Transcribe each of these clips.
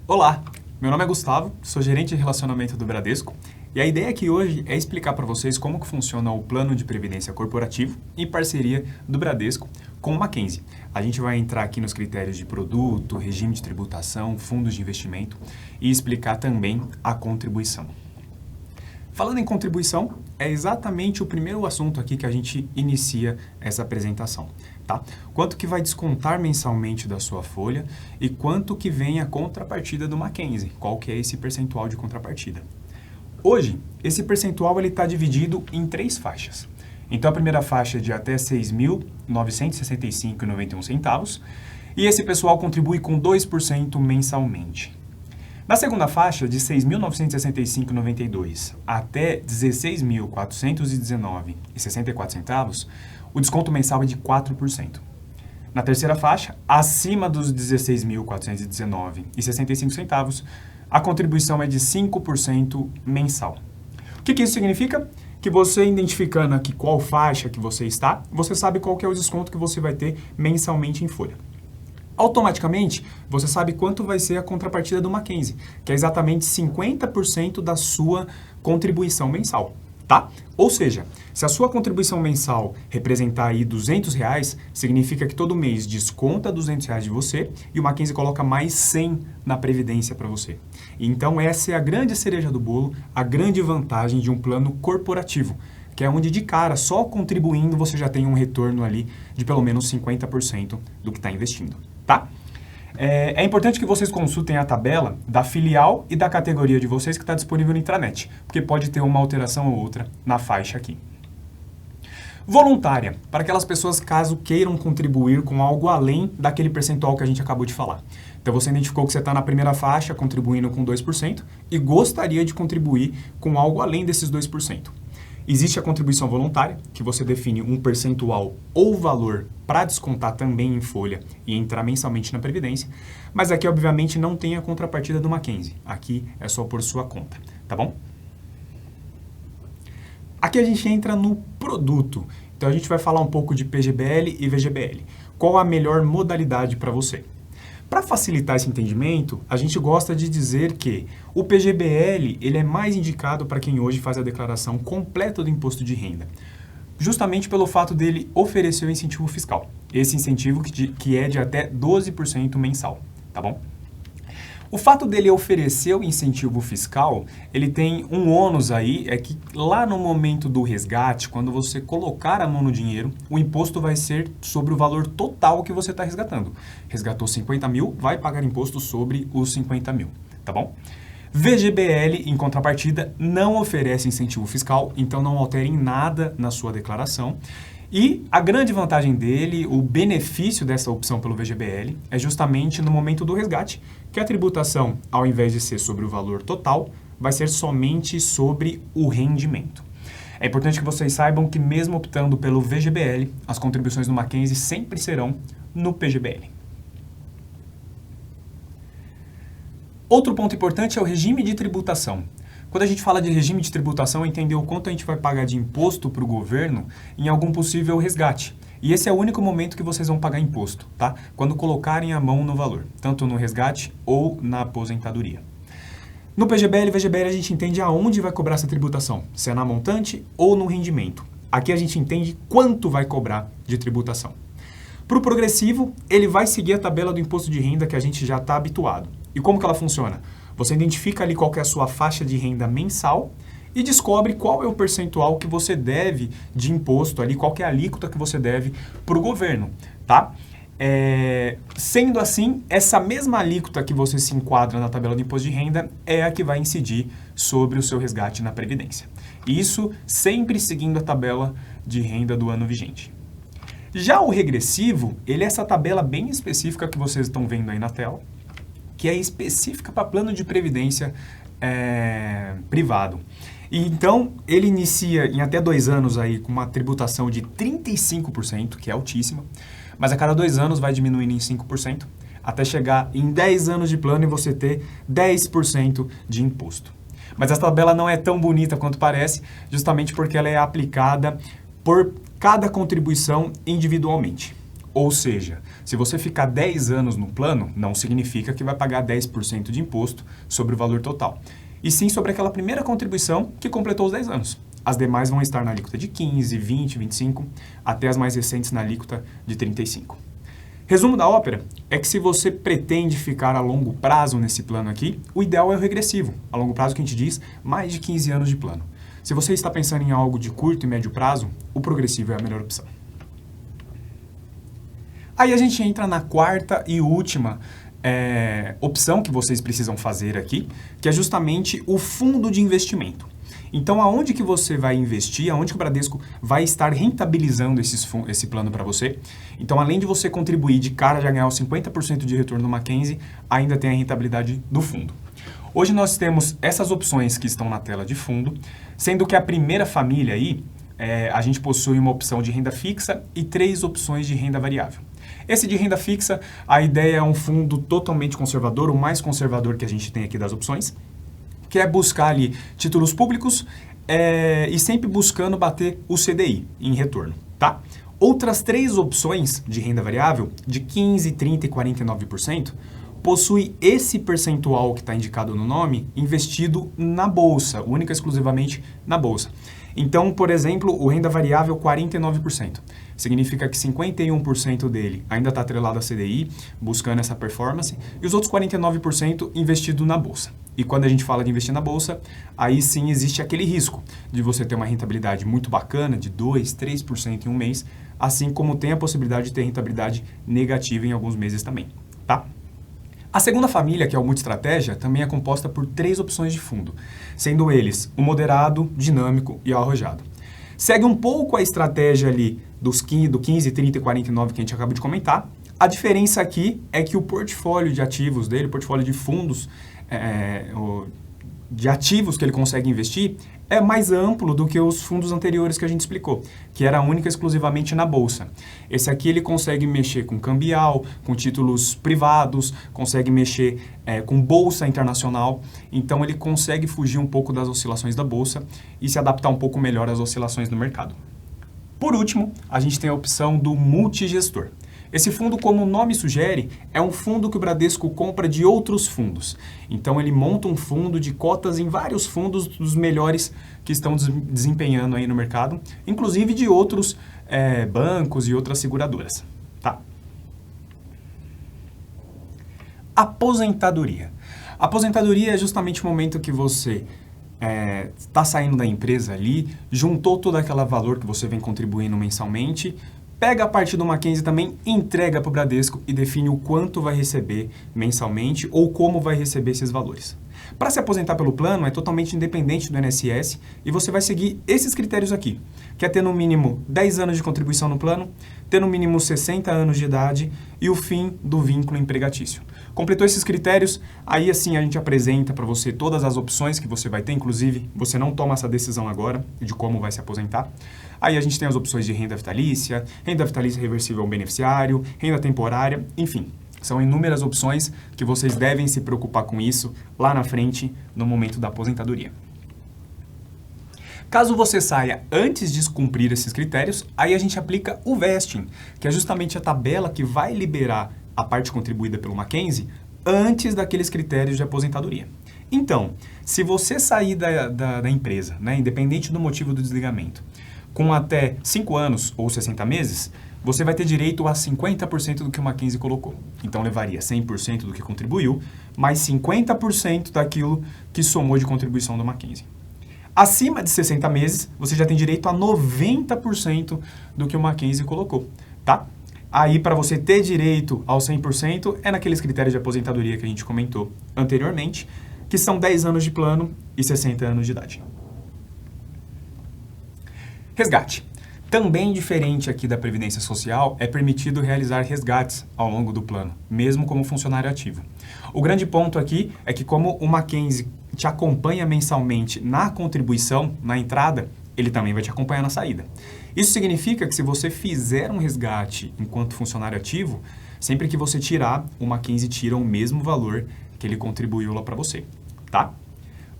Olá, meu nome é Gustavo, sou gerente de relacionamento do Bradesco e a ideia aqui hoje é explicar para vocês como que funciona o plano de previdência corporativo em parceria do Bradesco com o Mackenzie. A gente vai entrar aqui nos critérios de produto, regime de tributação, fundos de investimento e explicar também a contribuição. Falando em contribuição, é exatamente o primeiro assunto aqui que a gente inicia essa apresentação, tá? Quanto que vai descontar mensalmente da sua folha e quanto que vem a contrapartida do Mackenzie, qual que é esse percentual de contrapartida. Hoje, esse percentual está dividido em 3 faixas. Então, a primeira faixa é de até R$ 6.965,91 e esse pessoal contribui com 2% mensalmente. Na segunda faixa, de R$ 6.965,92 até R$ 16.419,64, o desconto mensal é de 4%. Na terceira faixa, acima dos R$ 16.419,65, a contribuição é de 5% mensal. O que isso significa? Que você identificando aqui qual faixa que você está, você sabe qual que é o desconto que você vai ter mensalmente em folha. Automaticamente, você sabe quanto vai ser a contrapartida do Mackenzie, que é exatamente 50% da sua contribuição mensal, tá? Ou seja, se a sua contribuição mensal representar aí R$200, significa que todo mês desconta R$200 de você e o Mackenzie coloca mais 100 na previdência para você. Então, essa é a grande cereja do bolo, a grande vantagem de um plano corporativo, que é onde de cara, só contribuindo, você já tem um retorno ali de pelo menos 50% do que está investindo. Tá? É importante que vocês consultem a tabela da filial e da categoria de vocês que está disponível no intranet, porque pode ter uma alteração ou outra na faixa aqui. Voluntária, para aquelas pessoas caso queiram contribuir com algo além daquele percentual que a gente acabou de falar. Então você identificou que você está na primeira faixa contribuindo com 2% e gostaria de contribuir com algo além desses 2%. Existe a contribuição voluntária, que você define um percentual ou valor para descontar também em folha e entrar mensalmente na Previdência, mas aqui, obviamente, não tem a contrapartida do Mackenzie. Aqui é só por sua conta, tá bom? Aqui a gente entra no produto. Então, a gente vai falar um pouco de PGBL e VGBL. Qual a melhor modalidade para você? Para facilitar esse entendimento, a gente gosta de dizer que o PGBL ele é mais indicado para quem hoje faz a declaração completa do imposto de renda, justamente pelo fato dele oferecer o incentivo fiscal. Esse incentivo que é de até 12% mensal, tá bom? O fato dele oferecer o incentivo fiscal, ele tem um ônus aí, é que lá no momento do resgate, quando você colocar a mão no dinheiro, o imposto vai ser sobre o valor total que você está resgatando. Resgatou 50 mil, vai pagar imposto sobre os 50 mil, tá bom? VGBL, em contrapartida, não oferece incentivo fiscal, então não alterem nada na sua declaração. E a grande vantagem dele, o benefício dessa opção pelo VGBL, é justamente no momento do resgate, que a tributação, ao invés de ser sobre o valor total, vai ser somente sobre o rendimento. É importante que vocês saibam que mesmo optando pelo VGBL, as contribuições do Mackenzie sempre serão no PGBL. Outro ponto importante é o regime de tributação. Quando a gente fala de regime de tributação, é entender o quanto a gente vai pagar de imposto para o governo em algum possível resgate. E esse é o único momento que vocês vão pagar imposto, tá? Quando colocarem a mão no valor, tanto no resgate ou na aposentadoria. No PGBL e VGBL a gente entende aonde vai cobrar essa tributação, se é na montante ou no rendimento. Aqui a gente entende quanto vai cobrar de tributação. Para o progressivo, ele vai seguir a tabela do imposto de renda que a gente já está habituado. E como que ela funciona? Você identifica ali qual que é a sua faixa de renda mensal e descobre qual é o percentual que você deve de imposto ali, qual que é a alíquota que você deve para o governo, tá? Sendo assim, essa mesma alíquota que você se enquadra na tabela do imposto de renda é a que vai incidir sobre o seu resgate na Previdência. Isso sempre seguindo a tabela de renda do ano vigente. Já o regressivo, ele é essa tabela bem específica que vocês estão vendo aí na tela, que é específica para plano de previdência privado. E então, ele inicia em até 2 anos aí com uma tributação de 35%, que é altíssima, mas a cada 2 anos vai diminuindo em 5%, até chegar em 10 anos de plano e você ter 10% de imposto. Mas essa tabela não é tão bonita quanto parece, justamente porque ela é aplicada por cada contribuição individualmente. Ou seja, se você ficar 10 anos no plano, não significa que vai pagar 10% de imposto sobre o valor total, e sim sobre aquela primeira contribuição que completou os 10 anos. As demais vão estar na alíquota de 15, 20, 25, até as mais recentes na alíquota de 35. Resumo da ópera é que se você pretende ficar a longo prazo nesse plano aqui, o ideal é o regressivo. A longo prazo que a gente diz, mais de 15 anos de plano. Se você está pensando em algo de curto e médio prazo, o progressivo é a melhor opção. Aí a gente entra na quarta e última opção que vocês precisam fazer aqui, que é justamente o fundo de investimento. Então, aonde que você vai investir, aonde que o Bradesco vai estar rentabilizando esse plano para você? Então, além de você contribuir de cara já ganhar os 50% de retorno do Mackenzie, ainda tem a rentabilidade do fundo. Hoje nós temos essas opções que estão na tela de fundo, sendo que a primeira família aí, a gente possui uma opção de renda fixa e 3 opções de renda variável. Esse de renda fixa, a ideia é um fundo totalmente conservador, o mais conservador que a gente tem aqui das opções, que é buscar ali títulos públicos e sempre buscando bater o CDI em retorno, tá? Outras 3 opções de renda variável, de 15%, 30% e 49%, possui esse percentual que está indicado no nome investido na bolsa, única e exclusivamente na bolsa. Então, por exemplo, o renda variável 49%. Significa que 51% dele ainda está atrelado a CDI, buscando essa performance, e os outros 49% investido na bolsa. E quando a gente fala de investir na bolsa, aí sim existe aquele risco de você ter uma rentabilidade muito bacana, de 2%, 3% em um mês, assim como tem a possibilidade de ter rentabilidade negativa em alguns meses também, tá? A segunda família, que é o Multiestratégia, também é composta por 3 opções de fundo, sendo eles o moderado, dinâmico e o arrojado. Segue um pouco a estratégia ali do 15, 30 e 49 que a gente acabou de comentar. A diferença aqui é que o portfólio de ativos dele, o portfólio de fundos, de ativos que ele consegue investir, é mais amplo do que os fundos anteriores que a gente explicou, que era única e exclusivamente na bolsa. Esse aqui ele consegue mexer com cambial, com títulos privados, consegue mexer com bolsa internacional, então ele consegue fugir um pouco das oscilações da bolsa e se adaptar um pouco melhor às oscilações do mercado. Por último, a gente tem a opção do multigestor. Esse fundo, como o nome sugere, é um fundo que o Bradesco compra de outros fundos. Então ele monta um fundo de cotas em vários fundos dos melhores que estão desempenhando aí no mercado, inclusive de outros bancos e outras seguradoras. Tá? Aposentadoria. Aposentadoria é justamente o momento que você está saindo da empresa ali, juntou todo aquele valor que você vem contribuindo mensalmente, pega a parte do Mackenzie também, entrega para o Bradesco e define o quanto vai receber mensalmente ou como vai receber esses valores. Para se aposentar pelo plano, é totalmente independente do INSS e você vai seguir esses critérios aqui, que é ter no mínimo 10 anos de contribuição no plano, ter no mínimo 60 anos de idade e o fim do vínculo empregatício. Completou esses critérios, aí assim a gente apresenta para você todas as opções que você vai ter, inclusive você não toma essa decisão agora de como vai se aposentar. Aí a gente tem as opções de renda vitalícia reversível ao beneficiário, renda temporária, enfim. São inúmeras opções que vocês devem se preocupar com isso lá na frente, no momento da aposentadoria. Caso você saia antes de cumprir esses critérios, aí a gente aplica o vesting, que é justamente a tabela que vai liberar a parte contribuída pelo Mackenzie antes daqueles critérios de aposentadoria. Então, se você sair da empresa, independente do motivo do desligamento, com até 5 anos ou 60 meses, você vai ter direito a 50% do que o Mackenzie colocou. Então, levaria 100% do que contribuiu, mais 50% daquilo que somou de contribuição do Mackenzie. Acima de 60 meses, você já tem direito a 90% do que o Mackenzie colocou, tá? Aí, para você ter direito ao 100%, é naqueles critérios de aposentadoria que a gente comentou anteriormente, que são 10 anos de plano e 60 anos de idade. Resgate. Também diferente aqui da Previdência Social, é permitido realizar resgates ao longo do plano, mesmo como funcionário ativo. O grande ponto aqui é que como o Mackenzie te acompanha mensalmente na contribuição, na entrada, ele também vai te acompanhar na saída. Isso significa que se você fizer um resgate enquanto funcionário ativo, sempre que você tirar, o Mackenzie tira o mesmo valor que ele contribuiu lá para você, tá?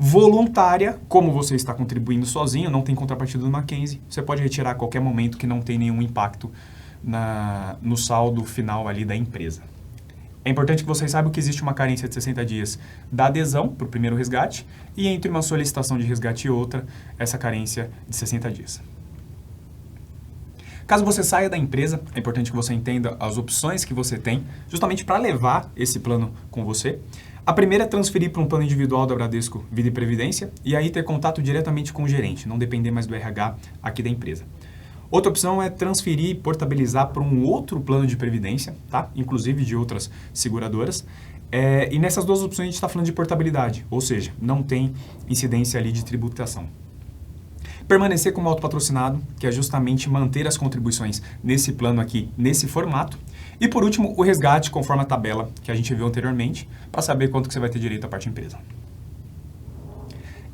Voluntária, como você está contribuindo sozinho, não tem contrapartida do Mackenzie, você pode retirar a qualquer momento que não tem nenhum impacto no saldo final ali da empresa. É importante que vocês saibam que existe uma carência de 60 dias da adesão para o primeiro resgate e entre uma solicitação de resgate e outra, essa carência de 60 dias. Caso você saia da empresa, é importante que você entenda as opções que você tem, justamente para levar esse plano com você. A primeira é transferir para um plano individual da Bradesco Vida e Previdência e aí ter contato diretamente com o gerente, não depender mais do RH aqui da empresa. Outra opção é transferir e portabilizar para um outro plano de previdência, tá? Inclusive de outras seguradoras. E nessas duas opções a gente está falando de portabilidade, ou seja, não tem incidência ali de tributação. Permanecer como autopatrocinado, que é justamente manter as contribuições nesse plano aqui, nesse formato. E por último, o resgate conforme a tabela que a gente viu anteriormente, para saber quanto que você vai ter direito à parte empresa.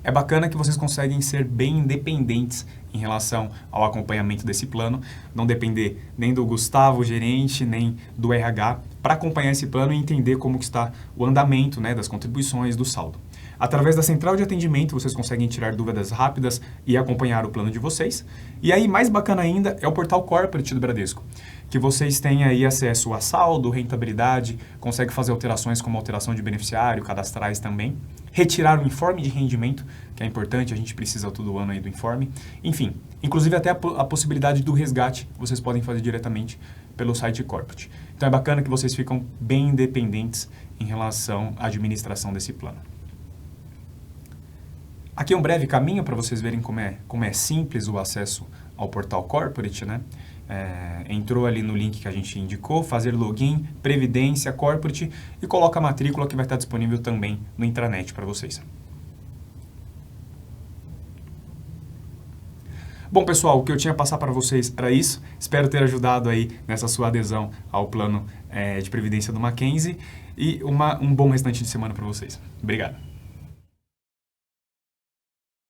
É bacana que vocês conseguem ser bem independentes em relação ao acompanhamento desse plano, não depender nem do Gustavo, o gerente, nem do RH, para acompanhar esse plano e entender como que está o andamento, né, das contribuições, do saldo. Através da central de atendimento, vocês conseguem tirar dúvidas rápidas e acompanhar o plano de vocês. E aí, mais bacana ainda, é o portal Corporate do Bradesco, que vocês têm aí acesso a saldo, rentabilidade, conseguem fazer alterações como alteração de beneficiário, cadastrais também, retirar o informe de rendimento, que é importante, a gente precisa todo ano aí do informe. Enfim, inclusive até a possibilidade do resgate, vocês podem fazer diretamente pelo site Corporate. Então é bacana que vocês ficam bem independentes em relação à administração desse plano. Aqui é um breve caminho para vocês verem como é simples o acesso ao portal Corporate, né? Entrou ali no link que a gente indicou, fazer login, Previdência, Corporate e coloca a matrícula que vai estar disponível também no intranet para vocês. Bom, pessoal, o que eu tinha a passar para vocês era isso. Espero ter ajudado aí nessa sua adesão ao plano de Previdência do Mackenzie e um bom restante de semana para vocês. Obrigado.